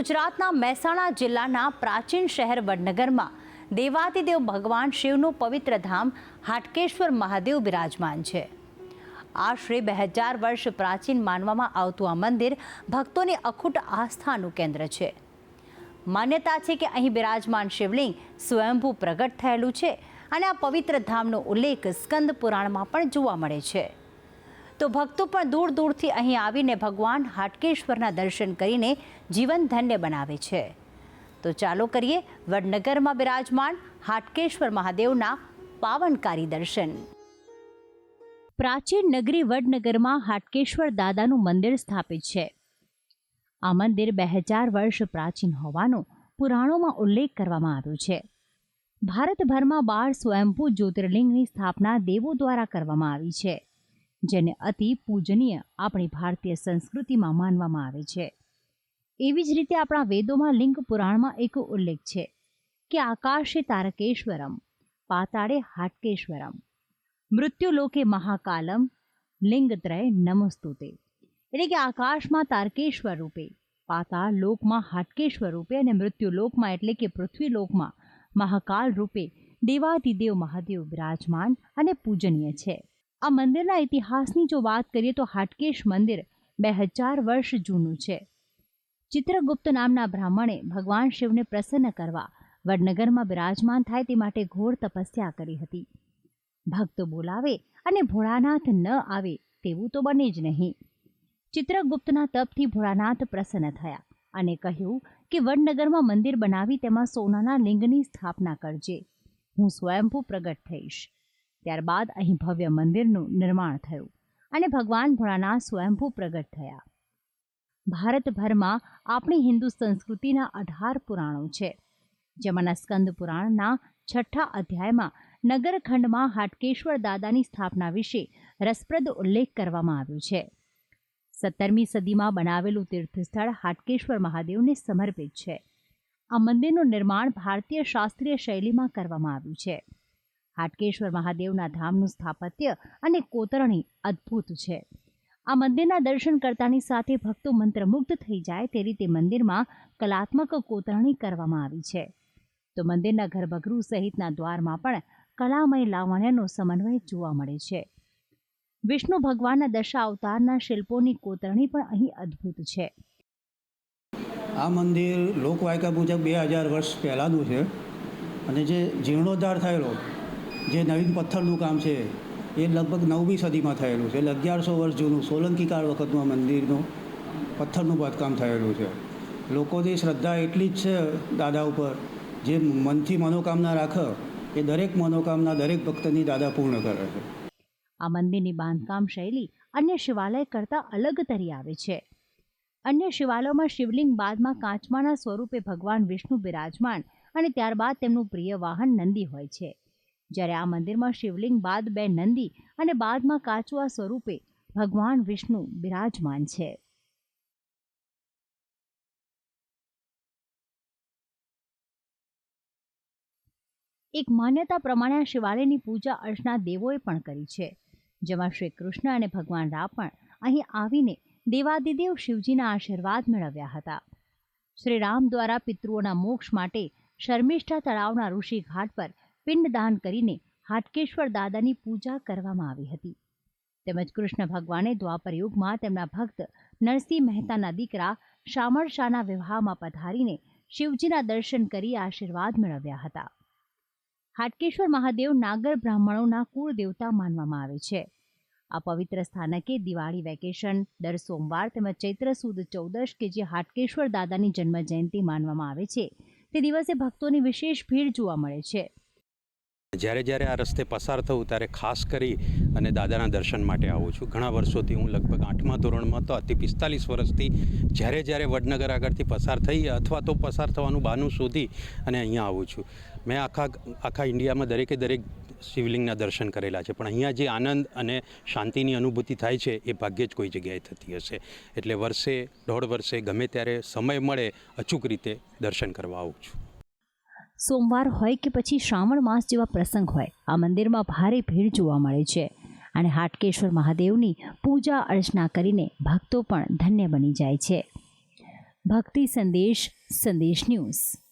ગુજરાતના મહેસાણા જિલ્લાના પ્રાચીન શહેર વડનગરમાં દેવાધિદેવ ભગવાન શિવનું પવિત્ર ધામ હાટકેશ્વર મહાદેવ બિરાજમાન છે। આશરે 2000 વર્ષ પ્રાચીન માનવામાં આવતું આ મંદિર ભક્તોની અખૂટ આસ્થાનું કેન્દ્ર છે। માન્યતા છે કે અહીં બિરાજમાન શિવલિંગ સ્વયંભૂ પ્રગટ થયેલું છે અને આ પવિત્ર ધામનો ઉલ્લેખ સ્કંદ પુરાણમાં પણ જોવા મળે છે। તો ભક્તો પણ દૂર દૂરથી અહીં આવીને ભગવાન હાટકેશ્વરના દર્શન કરીને જીવન ધન્ય બનાવે છે। તો ચાલો કરીએ વડનગરમાં બિરાજમાન હાટકેશ્વર મહાદેવના પાવનકારી દર્શન। પ્રાચીન નગરી વડનગરમાં હાટકેશ્વર દાદાનું મંદિર સ્થાપિત છે। આ મંદિર 2000 વર્ષ પ્રાચીન હોવાનો પુરાણોમાં ઉલ્લેખ કરવામાં આવ્યો છે। ભારતભરમાં 12 સ્વયંભૂ જ્યોતિર્લિંગની સ્થાપના દેવો દ્વારા કરવામાં આવી છે, જેને અતિ પૂજનીય આપણી ભારતીય સંસ્કૃતિમાં માનવામાં આવે છે। એવી જ રીતે આપણા વેદોમાં લિંગ પુરાણમાં એક ઉલ્લેખ છે કે આકાશે તારકેશ્વરમ, પાતાળે હાટકેશ્વરમ, મૃત્યુલોકે મહાકાલમ, લિંગત્રય નમસ્તુતે। એટલે કે આકાશમાં તારકેશ્વર રૂપે, પાતાળ લોકમાં હાટકેશ્વર રૂપે અને મૃત્યુલોકમાં એટલે કે પૃથ્વીલોકમાં મહાકાલ રૂપે દેવાધિદેવ મહાદેવ બિરાજમાન અને પૂજનીય છે। આ મંદિરના ઇતિહાસની જો વાત કરીએ તો હાટકેશ મંદિર 2000 વર્ષ જૂનું છે। ચિત્રગુપ્ત નામના બ્રાહ્મણે ભગવાન શિવને પ્રસન્ન કરવા વડનગરમાં બિરાજમાન થાય તે માટે ઘોર તપસ્યા કરી હતી। ભક્તો બોલાવે અને ભોળાનાથ ન આવે તેવું તો બને જ નહીં। ચિત્રગુપ્તના તપથી ભોળાનાથ પ્રસન્ન થયા અને કહ્યું કે વડનગરમાં મંદિર બનાવી તેમાં સોનાના લિંગની સ્થાપના કરજે, હું સ્વયંભૂ પ્રગટ થઈશ। ત્યારબાદ અહીં ભવ્ય મંદિરનું નિર્માણ થયું અને ભગવાન ભોળાનાથ સ્વયંભૂ પ્રગટ થયા। ભારતભરમાં આપણી હિન્દુ સંસ્કૃતિના 18 પુરાણો છે, જેમાંના સ્કંદ પુરાણના 6ઠા અધ્યાયમાં નગરખંડમાં હાટકેશ્વર દાદાની સ્થાપના વિશે રસપ્રદ ઉલ્લેખ કરવામાં આવ્યો છે। 17મી સદીમાં બનાવેલું તીર્થસ્થળ હાટકેશ્વર મહાદેવને સમર્પિત છે। આ મંદિરનું નિર્માણ ભારતીય શાસ્ત્રીય શૈલીમાં કરવામાં આવ્યું છે। હાટકેશ્વર મહાદેવના ધામનું સ્થાપત્ય અને કોતરણી અદ્ભુત છે। આ મંદિરના દર્શન કરતાની સાથે ભક્તો મંત્રમુગ્ધ થઈ જાય તે રીતે મંદિરમાં કલાત્મક કોતરણી કરવામાં આવી છે। તો મંદિરના ગર્ભગૃહ સહિતના દ્વારમાં પણ કલામય લાવણ્યનો સમન્વય જોવા મળે છે। વિષ્ણુ ભગવાનના દશા અવતારના શિલ્પોની કોતરણી પણ અહીં અદ્ભુત છે। આ મંદિર લોકવાયકા મુજબ 2000 વર્ષ પહેલાંનું છે અને જે જીર્ણોદ્ધાર થયેલો, જે નવીન પથ્થરનું કામ છે એ લગભગ 9મી સદીમાં થયેલું છે। એટલે 1100 વર્ષ જૂનું સોલંકી કાળ વખતનું આ મંદિરનું પથ્થરનું બાંધકામ થયેલું છે। લોકોની શ્રદ્ધા એટલી જ છે દાદા ઉપર, જે મનથી મનોકામના રાખે એ દરેક મનોકામના દરેક ભક્તની દાદા પૂર્ણ કરે છે। આ મંદિરની બાંધકામ શૈલી અન્ય શિવાલય કરતાં અલગ તરી આવે છે। અન્ય શિવાલયોમાં શિવલિંગ બાદમાં કાચમાના સ્વરૂપે ભગવાન વિષ્ણુ બિરાજમાન અને ત્યારબાદ તેમનું પ્રિય વાહન નંદી હોય છે, જ્યારે આ મંદિરમાં શિવલિંગ બાદ 2 નંદી અને બાદમાં કાચુઆ સ્વરૂપે ભગવાન વિષ્ણુ બિરાજમાન છે। એક માન્યતા પ્રમાણે આ શિવાલયની પૂજા અર્ચના દેવોએ પણ કરી છે, જેમાં શ્રી કૃષ્ણ અને ભગવાન રામ પણ અહીં આવીને દેવાધિદેવ શિવજીના આશીર્વાદ મેળવ્યા હતા। શ્રી રામ દ્વારા પિતૃઓના મોક્ષ માટે શર્મિષ્ઠા તળાવના ઋષિ ઘાટ પર પિંડદાન કરીને હાટકેશ્વર દાદાની પૂજા કરવામાં આવી હતી। તેમજ કૃષ્ણ ભગવાને દ્વાપર યુગમાં તેમના ભક્ત નરસિંહ મહેતાના દીકરા શામળ શાહના વિવાહમાં પધારીને શિવજીના દર્શન કરી આશીર્વાદ મેળવ્યા હતા। હાટકેશ્વર મહાદેવ નાગર બ્રાહ્મણોના કુળ દેવતા માનવામાં આવે છે। આ પવિત્ર સ્થાનકે દિવાળી વેકેશન, દર સોમવાર તેમજ ચૈત્ર સુદ 14 કે જે હાટકેશ્વર દાદાની જન્મ જયંતિ માનવામાં આવે છે, તે દિવસે ભક્તોની વિશેષ ભીડ જોવા મળે છે। જ્યારે આ રસ્તે પસાર થવું ત્યારે ખાસ કરી અને દાદાના દર્શન માટે આવું છું। ઘણા વર્ષોથી હું લગભગ 8મા ધોરણમાં તો અતિ 45 વર્ષથી જ્યારે વડનગર આગળથી પસાર થઈ અથવા તો પસાર થવાનું બહાનું શોધી અને અહીંયા આવું છું। મેં આખા ઇન્ડિયામાં દરેક શિવલિંગના દર્શન કરેલા છે, પણ અહીંયા જે આનંદ અને શાંતિની અનુભૂતિ થાય છે એ ભાગ્યે જ કોઈ જગ્યાએ થતી હશે। એટલે વર્ષે 1.5 વર્ષે ગમે ત્યારે સમય મળે અચૂક રીતે દર્શન કરવા આવું છું। સોમવાર હોય કે પછી શ્રાવણ માસ જેવા પ્રસંગ હોય, આ મંદિરમાં ભારે ભીડ જોવા મળે છે અને હાટકેશ્વર મહાદેવની પૂજા અર્ચના કરીને ભક્તો પણ ધન્ય બની જાય છે। ભક્તિ સંદેશ ન્યૂઝ.